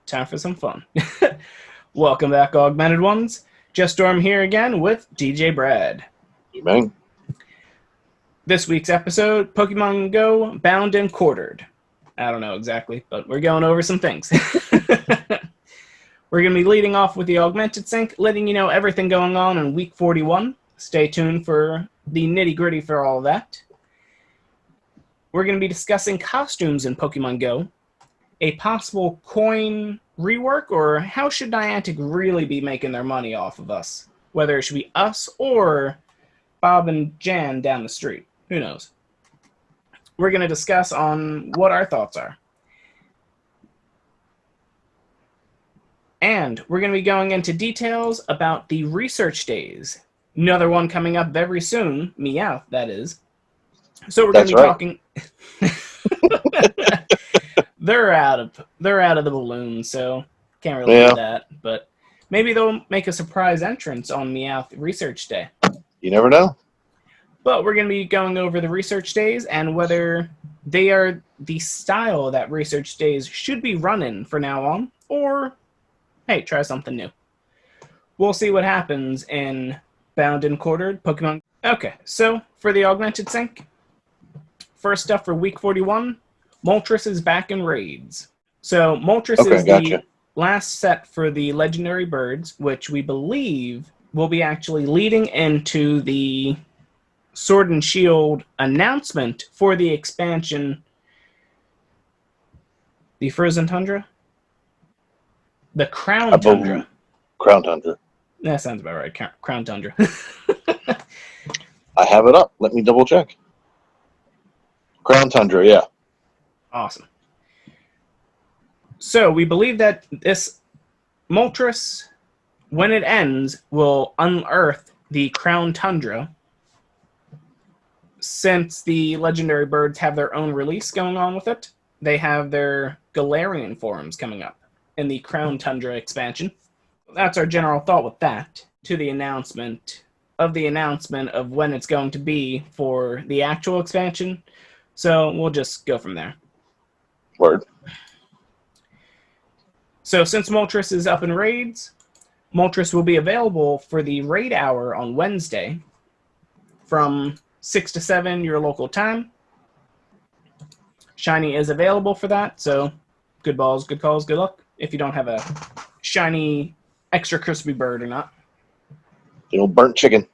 time for some fun. Welcome back, Augmented Ones. Just Storm here again with DJ Brad. Hey, man. This week's episode, Pokemon Go Bound and Quartered. I don't know exactly, but we're going over some things. We're going to be leading off with the Augmented Sync, letting you know everything going on in Week 41. Stay tuned for the nitty-gritty for all of that. We're going to be discussing costumes in Pokemon Go, a possible coin rework, or how should Niantic really be making their money off of us? Whether it should be us or Bob and Jan down the street. Who knows? We're going to discuss on what our thoughts are. And we're going to be going into details about the research days. Another one coming up very soon, Meowth, that is. So we're going to be talking... They're out of the balloon, so can't really do that. But maybe they'll make a surprise entrance on Meowth Research Day. You never know. But we're going to be going over the research days and whether they are the style that research days should be running for now on, or hey, try something new. We'll see what happens in Bound and Quartered Pokemon. Okay, so for the Augmented Sync, first up for Week 41, Moltres is back in raids. So Moltres is the last set for the legendary birds, which we believe will be actually leading into the Sword and Shield announcement for the expansion. The Frozen Tundra? The Crown Tundra. Crown Tundra. That sounds about right. Crown Tundra. I have it up. Let me double check. Crown Tundra, yeah. Awesome. So we believe that this Moltres, when it ends, will unearth the Crown Tundra. Since the legendary birds have their own release going on with it, they have their Galarian forms coming up in the Crown Tundra expansion. That's our general thought with that, to the announcement of when it's going to be for the actual expansion. So we'll just go from there. Word. So since Moltres is up in raids, Moltres will be available for the raid hour on Wednesday from 6 to 7 your local time. Shiny is available for that, so good balls, good calls, good luck. If you don't have a shiny extra crispy bird or not. You know, burnt chicken.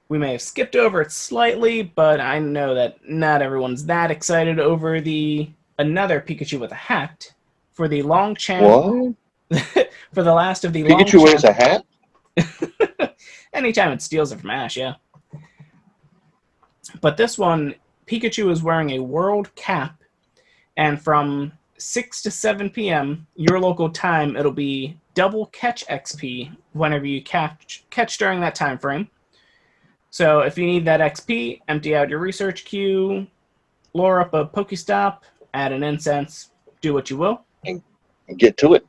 We may have skipped over it slightly, but I know that not everyone's that excited over another Pikachu with a hat for the long champ. What? For the last of the Pikachu wears a hat? Anytime it steals it from Ash, yeah. But this one, Pikachu is wearing a world cap, and from 6 to 7 p.m. your local time, it'll be double catch XP whenever you catch during that time frame. So if you need that XP, empty out your research queue, lure up a Pokestop, add an incense, do what you will. And get to it.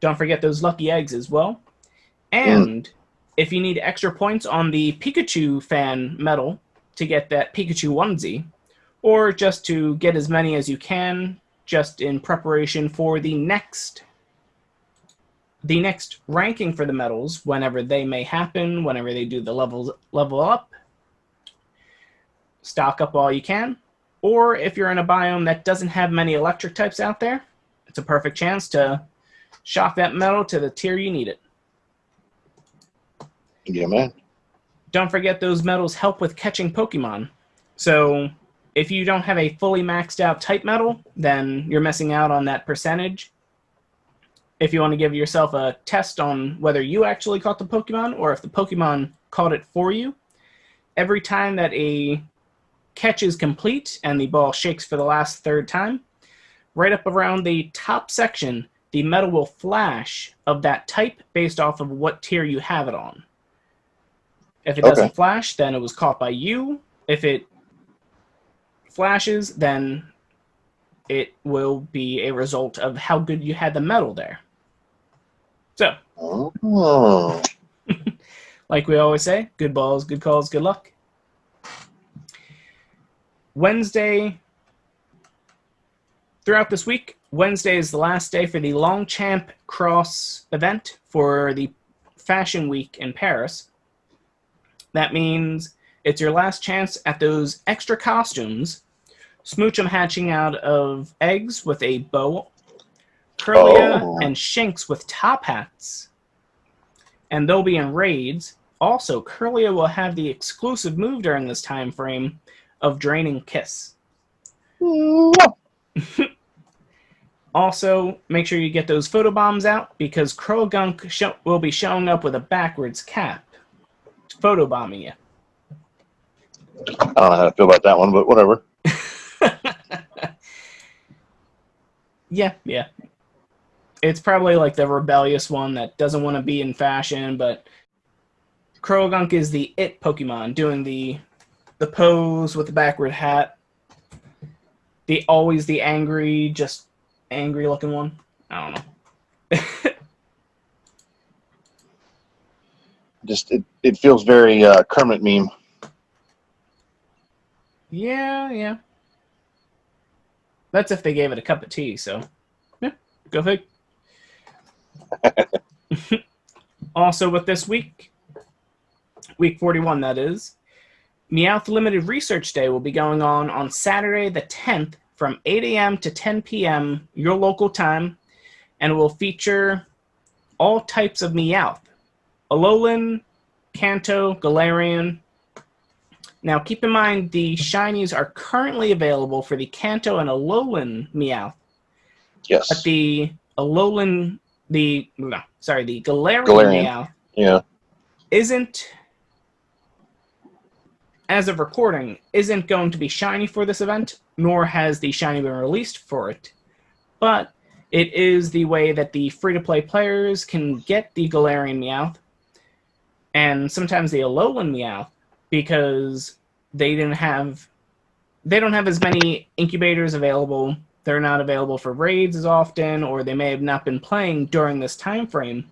Don't forget those lucky eggs as well. And if you need extra points on the Pikachu fan medal to get that Pikachu onesie, or just to get as many as you can, just in preparation for the next ranking for the medals, whenever they may happen, whenever they do the level up, stock up all you can. Or if you're in a biome that doesn't have many electric types out there, it's a perfect chance to shop that medal to the tier you need it. Yeah, man. Don't forget those medals help with catching Pokemon. So if you don't have a fully maxed out type medal, then you're missing out on that percentage. If you want to give yourself a test on whether you actually caught the Pokemon or if the Pokemon caught it for you, every time that a catch is complete and the ball shakes for the last third time, right up around the top section, the medal will flash of that type based off of what tier you have it on. If it doesn't flash, then it was caught by you. If it flashes, then it will be a result of how good you had the medal there. So, like we always say, good balls, good calls, good luck. Wednesday throughout this week, Wednesday is the last day for the Longchamp Cross event for the Fashion Week in Paris. That means it's your last chance at those extra costumes. Smoochum hatching out of eggs with a bow, Curlia and Shinx with top hats, and they'll be in raids. Also, Curlia will have the exclusive move during this time frame of Draining Kiss. Also, make sure you get those photobombs out because Krogunk will be showing up with a backwards cap, photobombing you. I don't know how to feel about that one, but whatever. Yeah. It's probably like the rebellious one that doesn't want to be in fashion, but Krogunk is the it Pokemon, doing the pose with the backward hat. Always the angry looking one. I don't know. Just it feels very Kermit meme. Yeah. That's if they gave it a cup of tea, so yeah, go fig. Also with this week 41 that is, Meowth Limited Research Day will be going on Saturday the 10th from 8 a.m. to 10 p.m. your local time, and it will feature all types of Meowth. Alolan, Kanto, Galarian. Now keep in mind the shinies are currently available for the Kanto and Alolan Meowth. Yes. But the Galarian Meowth isn't, as of recording, isn't going to be shiny for this event, nor has the shiny been released for it. But it is the way that the free-to-play players can get the Galarian Meowth, and sometimes the Alolan Meowth, because they don't have as many incubators available. They're not available for raids as often, or they may have not been playing during this time frame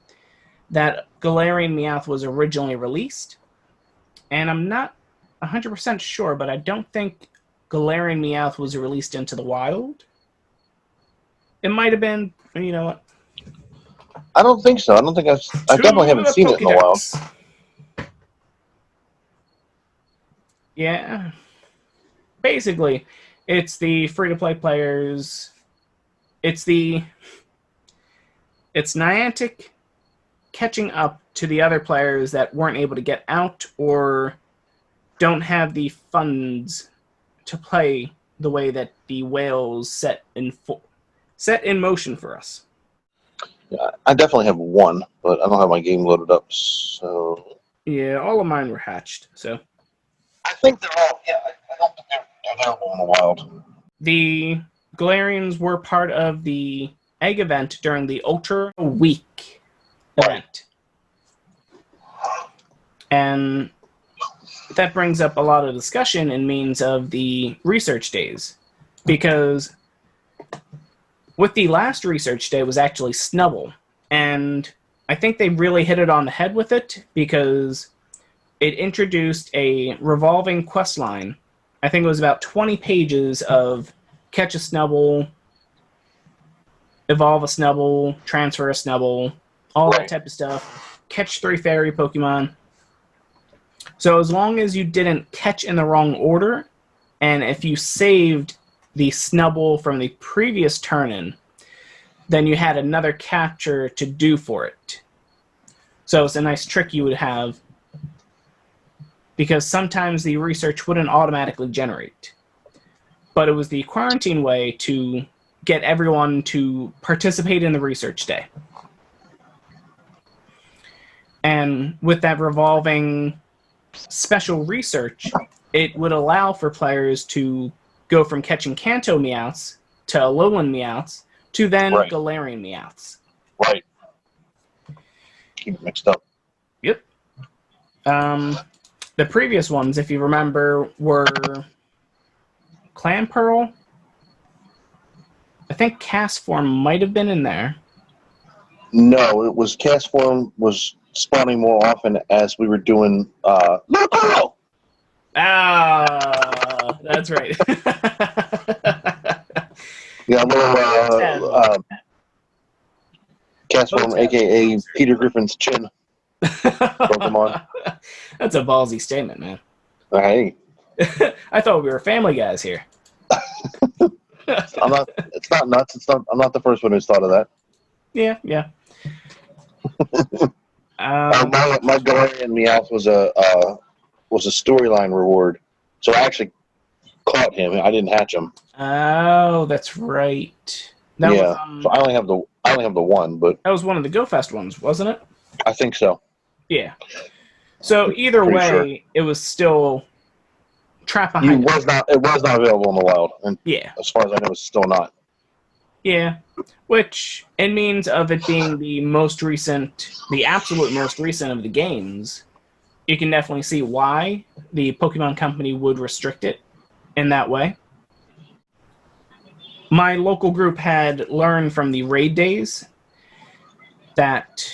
that Galarian Meowth was originally released. And I'm not 100% sure, but I don't think Galarian Meowth was released into the wild. It might have been, you know what? I don't think so. I definitely haven't seen it in a while. Yeah. Basically, it's the free-to-play players. It's Niantic catching up to the other players that weren't able to get out or don't have the funds to play the way that the whales set in motion for us. Yeah, I definitely have one, but I don't have my game loaded up, so... Yeah, all of mine were hatched, so... I think they're all... Yeah, I don't think they're available in the wild. The Galarians were part of the egg event during the Ultra Week event. And that brings up a lot of discussion in means of the research days. Because with the last research day was actually Snubbull. And I think they really hit it on the head with it because it introduced a revolving quest line. I think it was about 20 pages of catch a Snubbull, evolve a Snubbull, transfer a Snubbull, all that type of stuff. Catch 3 fairy Pokemon. So as long as you didn't catch in the wrong order, and if you saved the Snubbull from the previous turn-in, then you had another capture to do for it. So it's a nice trick you would have, because sometimes the research wouldn't automatically generate. But it was the quarantine way to get everyone to participate in the research day. And with that revolving special research, it would allow for players to go from catching Kanto Meowths to Alolan Meowths to then Galarian Meowths. Right. Keep it mixed up. Yep. The previous ones, if you remember, were Clan Pearl. I think Cast Form might have been in there. No, it was Cast Form was spawning more often as we were doing Little Pearl! Ah, that's right. Yeah, little Votem. Castform, Votem. aka Peter Griffin's chin Pokemon. That's a ballsy statement, man. Hey, I thought we were family guys here. I'm not. It's not nuts. It's not. I'm not the first one who's thought of that. Yeah, yeah. Um, My Galarian Meowth was a storyline reward, so I actually caught him. I didn't hatch him. oh, that's right. That was Yeah, so I only have the one, but that was one of the Go Fest ones, wasn't it? I think so. Yeah. So either Pretty way, sure. it was still trapped It behind was not. It was not available in the wild, and yeah. as far as I know, it's still not. Yeah. Which, in means of it being the most recent, the absolute most recent of the games, you can definitely see why the Pokemon Company would restrict it in that way. My local group had learned from the raid days that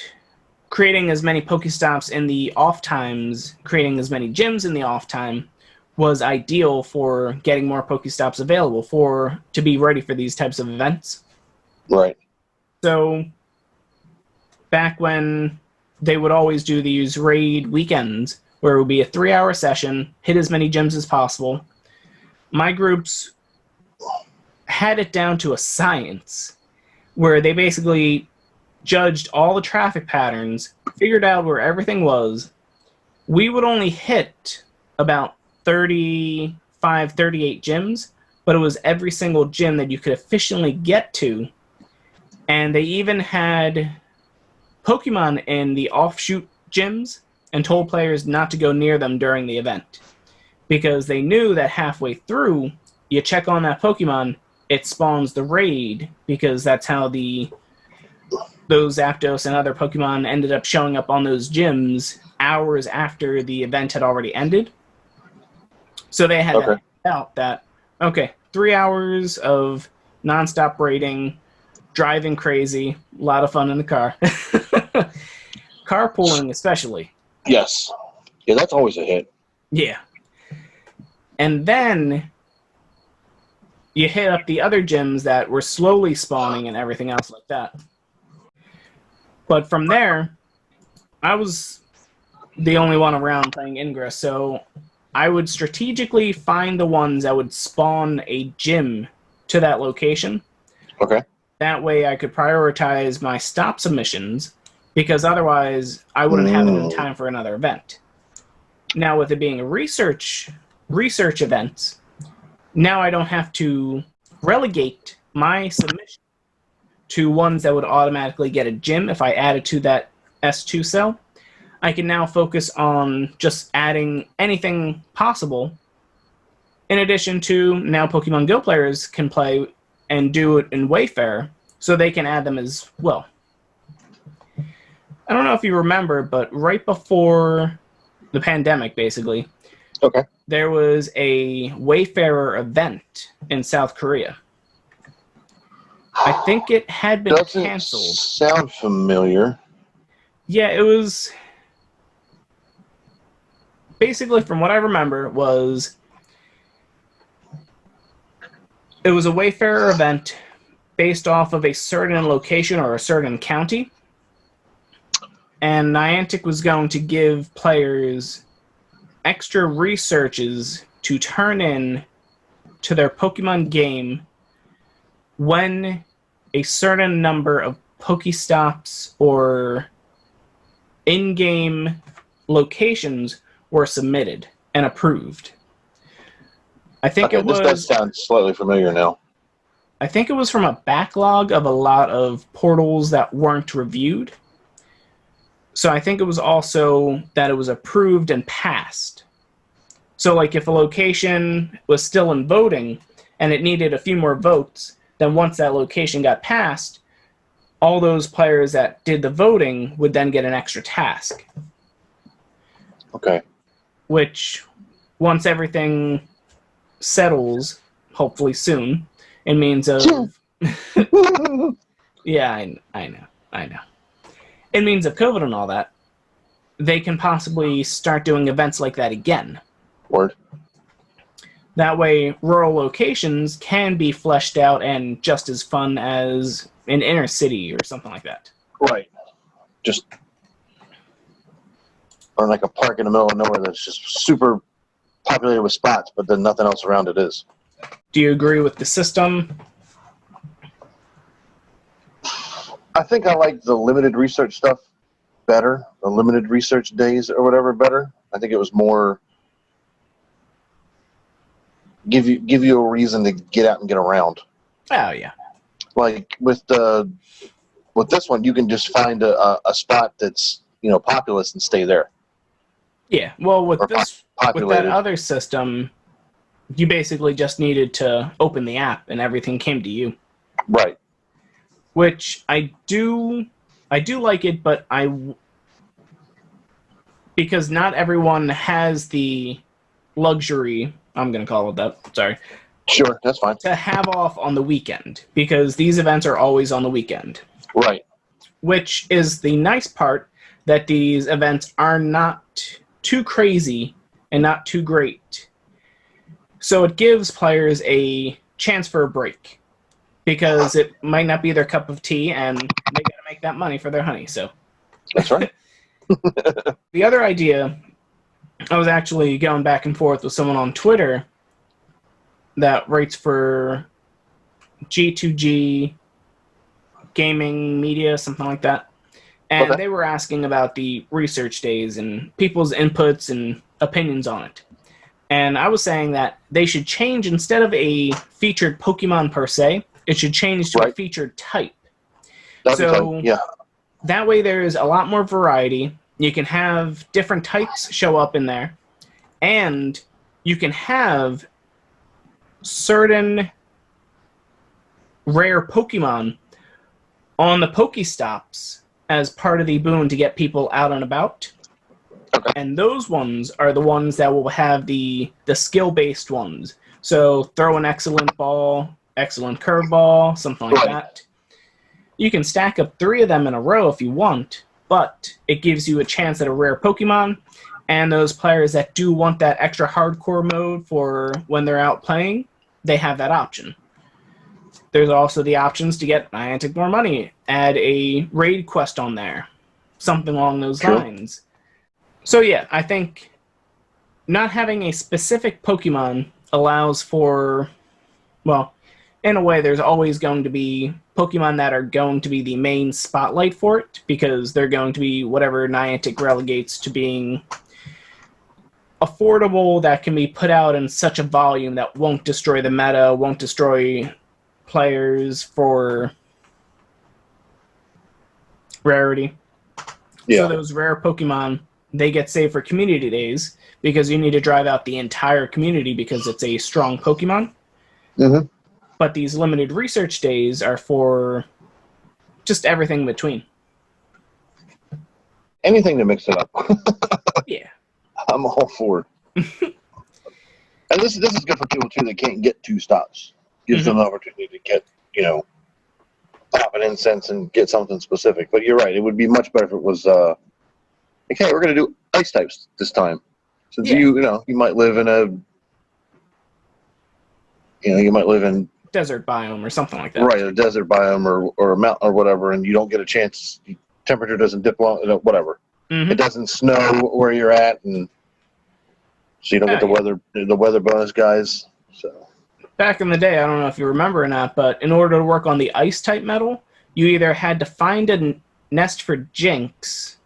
creating as many Pokestops in the off times, creating as many gyms in the off time, was ideal for getting more Pokestops available to be ready for these types of events. Right. So back when they would always do these raid weekends where it would be a 3-hour session, hit as many gyms as possible, my groups had it down to a science where they basically judged all the traffic patterns, figured out where everything was. We would only hit about 35, 38 gyms, but it was every single gym that you could efficiently get to. And they even had Pokemon in the offshoot gyms and told players not to go near them during the event. Because they knew that halfway through, you check on that Pokemon, it spawns the raid, because that's how those Zapdos and other Pokemon ended up showing up on those gyms hours after the event had already ended. So they had that out that, okay, 3 hours of nonstop raiding, driving crazy, a lot of fun in the car. Carpooling especially. Yes. Yeah, that's always a hit. Yeah. And then you hit up the other gyms that were slowly spawning and everything else like that. But from there, I was the only one around playing Ingress, so I would strategically find the ones that would spawn a gym to that location. Okay. That way I could prioritize my stop submissions, because otherwise I wouldn't have it in time for another event. Now, with it being a research event, now I don't have to relegate my submission to ones that would automatically get a gym if I added to that S2 cell. I can now focus on just adding anything possible. In addition to, now Pokemon Go players can play and do it in Wayfair, so they can add them as well. I don't know if you remember, but right before the pandemic, basically, there was a Wayfarer event in South Korea. I think it had been canceled. Sound familiar? Yeah, it was basically, from what I remember, it was a Wayfarer event based off of a certain location or a certain county. And Niantic was going to give players extra researches to turn in to their Pokemon game when a certain number of Pokestops or in-game locations were submitted and approved. I think it was... This does sound slightly familiar now. I think it was from a backlog of a lot of portals that weren't reviewed. So I think it was also that it was approved and passed. So, like, if a location was still in voting and it needed a few more votes, then once that location got passed, all those players that did the voting would then get an extra task. Okay. Which, once everything settles, hopefully soon, in means of... Yeah, I know. In means of COVID and all that, they can possibly start doing events like that again. Word. That way, rural locations can be fleshed out and just as fun as an inner city or something like that. Right. Just or like a park in the middle of nowhere that's just super populated with spots, but then nothing else around it is. Do you agree with the system? I think I like the limited research stuff better, the limited research days or whatever better. I think it was more give you a reason to get out and get around. Oh, yeah. Like with this one, you can just find a spot that's populous and stay there. Yeah, well, with Or that populated. other system, you basically just needed to open the app and everything came to you. Right. Which I do like it, but because not everyone has the luxury, I'm going to call it that, sorry. Sure, that's fine. To have off on the weekend, because these events are always on the weekend. Right. Which is the nice part, that these events are not too crazy and not too great. So it gives players a chance for a break, because it might not be their cup of tea and they got to make that money for their honey. So that's right. The other idea, I was actually going back and forth with someone on Twitter that writes for G2G Gaming Media, something like that. And Okay. they were asking about the research days and people's inputs and opinions on it. And I was saying that they should change, instead of a featured Pokemon per se, it should change to a featured type. So yeah. That way there is a lot more variety. You can have different types show up in there. And you can have certain rare Pokemon on the Pokestops as part of the boon to get people out and about. Okay. And those ones are the ones that will have the skill-based ones. So throw an excellent ball, excellent curveball, something like that. You can stack up 3 of them in a row if you want, but it gives you a chance at a rare Pokemon, and those players that do want that extra hardcore mode for when they're out playing, they have that option. There's also the options to get Niantic more money, add a raid quest on there, something along those lines. So yeah, I think not having a specific Pokemon allows for, well, in a way, there's always going to be Pokemon that are going to be the main spotlight for it, because they're going to be whatever Niantic relegates to being affordable, that can be put out in such a volume that won't destroy the meta, won't destroy players for rarity. Yeah. So those rare Pokemon, they get saved for community days, because you need to drive out the entire community because it's a strong Pokemon. Mm-hmm. But these limited research days are for just everything in between. Anything to mix it up. Yeah. I'm all for it. And this is good for people, too, that can't get 2 stops. Gives them an opportunity to get, pop an incense and get something specific. But you're right. It would be much better if it was, okay, we're going to do ice types this time. Since you might live in you might live in desert biome or something like that. Right, a desert biome or a mountain or whatever, and you don't get a chance. Temperature doesn't dip long, whatever. It doesn't snow where you're at, and so you don't get the weather bonus guys. So back in the day, I don't know if you remember or not, but in order to work on the ice type metal, you either had to find a nest for Jinx,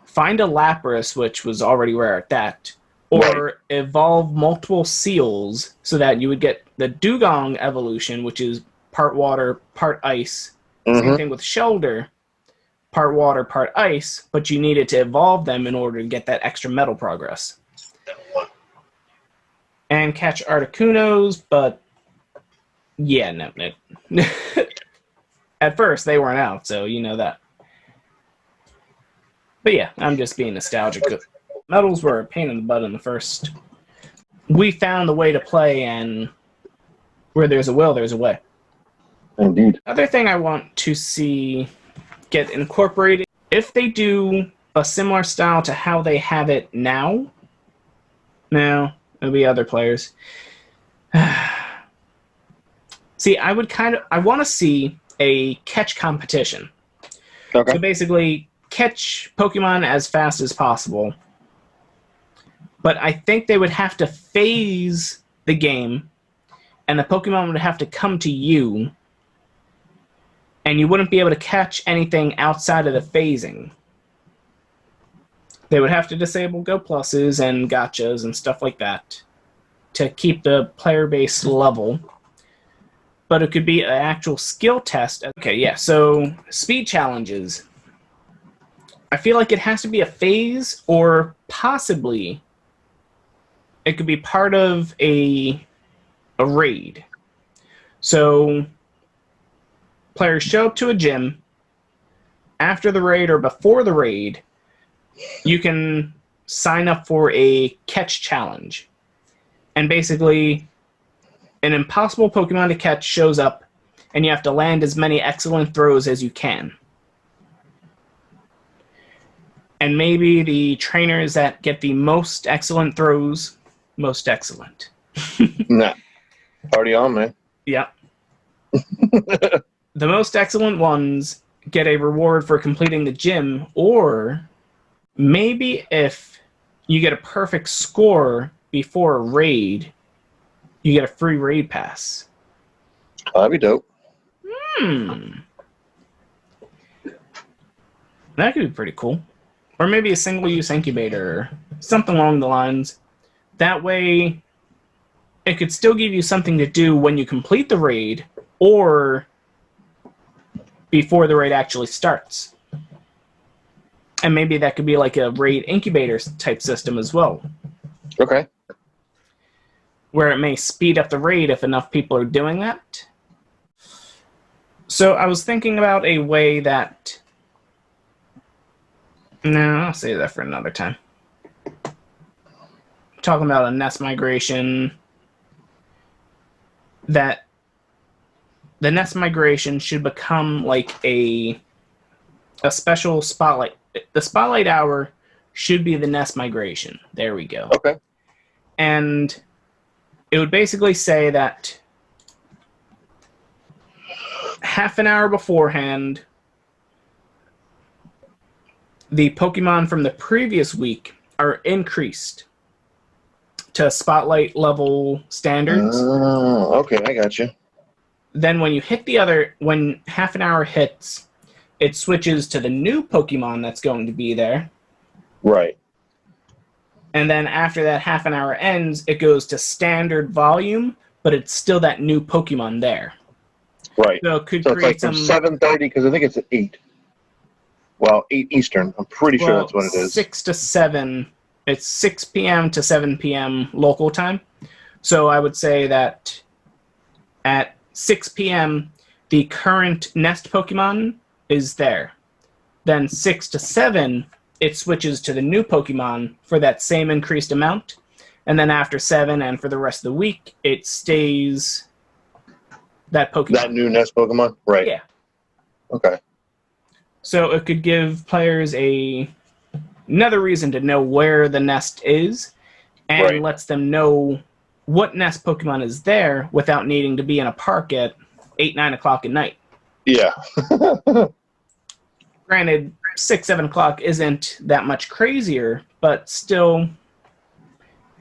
find a Lapras, which was already rare at that, or evolve multiple seals so that you would get the Dugong evolution, which is part water, part ice. Same thing with Shelter, part water, part ice, but you needed to evolve them in order to get that extra metal progress. And catch Articunos, but yeah, no. At first, they weren't out, so you know that. But yeah, I'm just being nostalgic. Metals were a pain in the butt in the first. We found the way to play, and where there's a will, there's a way. Indeed. Other thing I want to see get incorporated, if they do a similar style to how they have it now, it'll be other players. See, I want to see a catch competition. Okay. So basically, catch Pokemon as fast as possible. But I think they would have to phase the game, and the Pokemon would have to come to you, and you wouldn't be able to catch anything outside of the phasing. They would have to disable Go Pluses and Gotchas and stuff like that to keep the player base level. But it could be an actual skill test. Okay, yeah, so speed challenges. I feel like it has to be a phase, or possibly it could be part of a raid. So players show up to a gym after the raid or before the raid. You can sign up for a catch challenge. And basically, an impossible Pokemon to catch shows up, and you have to land as many excellent throws as you can. And maybe the trainers that get the most excellent throws, most excellent. Nah. Party on, man. Yep. The most excellent ones get a reward for completing the gym, or maybe if you get a perfect score before a raid, you get a free raid pass. That'd be dope. That could be pretty cool. Or maybe a single-use incubator, something along the lines. That way, it could still give you something to do when you complete the raid, or before the raid actually starts. And maybe that could be like a raid incubator type system as well. Okay. Where it may speed up the raid if enough people are doing that. So I was thinking about a way that... No, I'll save that for another time. Talking about a nest migration. That the nest migration should become like a special spotlight. The spotlight hour should be the nest migration. There we go. Okay. And it would basically say that half an hour beforehand, the Pokemon from the previous week are increased to spotlight level standards. Okay, I got you. Then when half an hour hits, it switches to the new Pokemon that's going to be there. Right. And then after that half an hour ends, it goes to standard volume, but it's still that new Pokemon there. Right. So it could So it's create like from some 7:30, because I think it's at 8. Well, 8 Eastern. I'm pretty sure that's what it is. 6 to 7. It's 6 p.m. to 7 p.m. local time. So I would say that at 6 p.m., the current nest Pokemon is there. Then 6 to 7, it switches to the new Pokemon for that same increased amount. And then after 7 and for the rest of the week, it stays that Pokemon. That new nest Pokemon? Right. Yeah. Okay. So it could give players another reason to know where the nest is, and lets them know what nest Pokemon is there without needing to be in a park at 8, 9 o'clock at night. Yeah. Granted, 6, 7 o'clock isn't that much crazier, but still,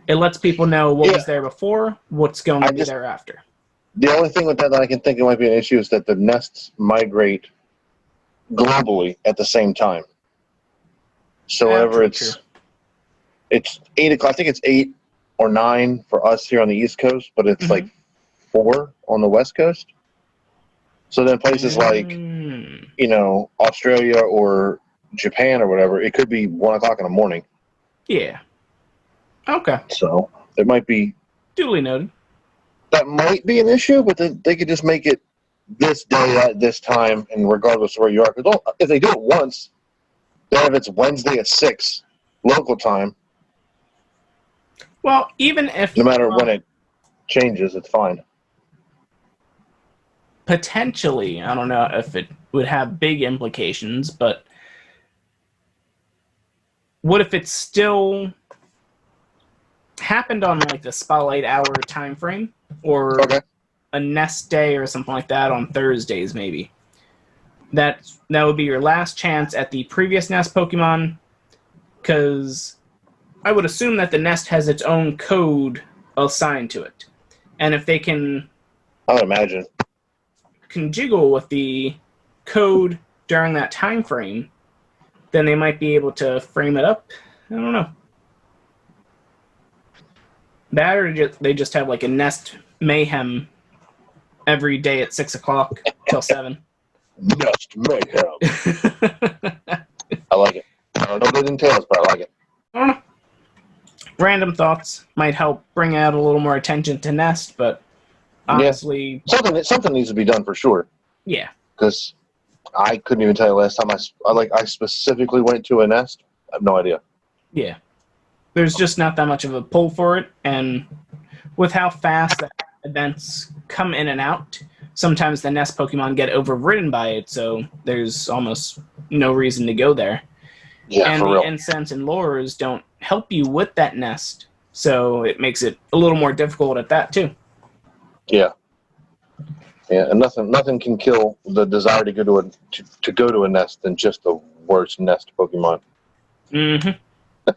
it lets people know what was there before, what's going to be there after. The only thing with that I can think it might be an issue is that the nests migrate globally at the same time. So whenever it's 8 o'clock, I think it's 8 or 9 for us here on the East Coast, but it's like 4 on the West Coast. So then places like, Australia or Japan or whatever, it could be 1 o'clock in the morning. Yeah. Okay. So it might be duly noted. That might be an issue, but they could just make it this day at this time, and regardless of where you are. Because if they do it once, then if it's Wednesday at 6 local time, well, even if no matter when it changes, it's fine. Potentially, I don't know if it would have big implications, but what if it still happened on like the spotlight hour time frame, or Okay. a nest day or something like that on Thursdays, maybe. That would be your last chance at the previous nest Pokemon, because I would assume that the nest has its own code assigned to it, and if they can I would imagine. jiggle with the code during that time frame, then they might be able to frame it up. I don't know. That or they just have like a nest mayhem every day at 6 o'clock till 7. Nest mayhem. I like it. I don't know what it entails, but I like it. I don't know. Random thoughts might help bring out a little more attention to Nest, but honestly, something needs to be done for sure. Yeah. Because I couldn't even tell you last time I specifically went to a nest. I have no idea. Yeah. There's just not that much of a pull for it, and with how fast that events come in and out, sometimes the nest Pokemon get overridden by it, so there's almost no reason to go there. Yeah, and for the real. incense and lures don't help you with that nest, so it makes it a little more difficult at that too. Yeah. Yeah, and nothing can kill the desire to go to a nest than just the worst nest Pokemon. Mm-hmm.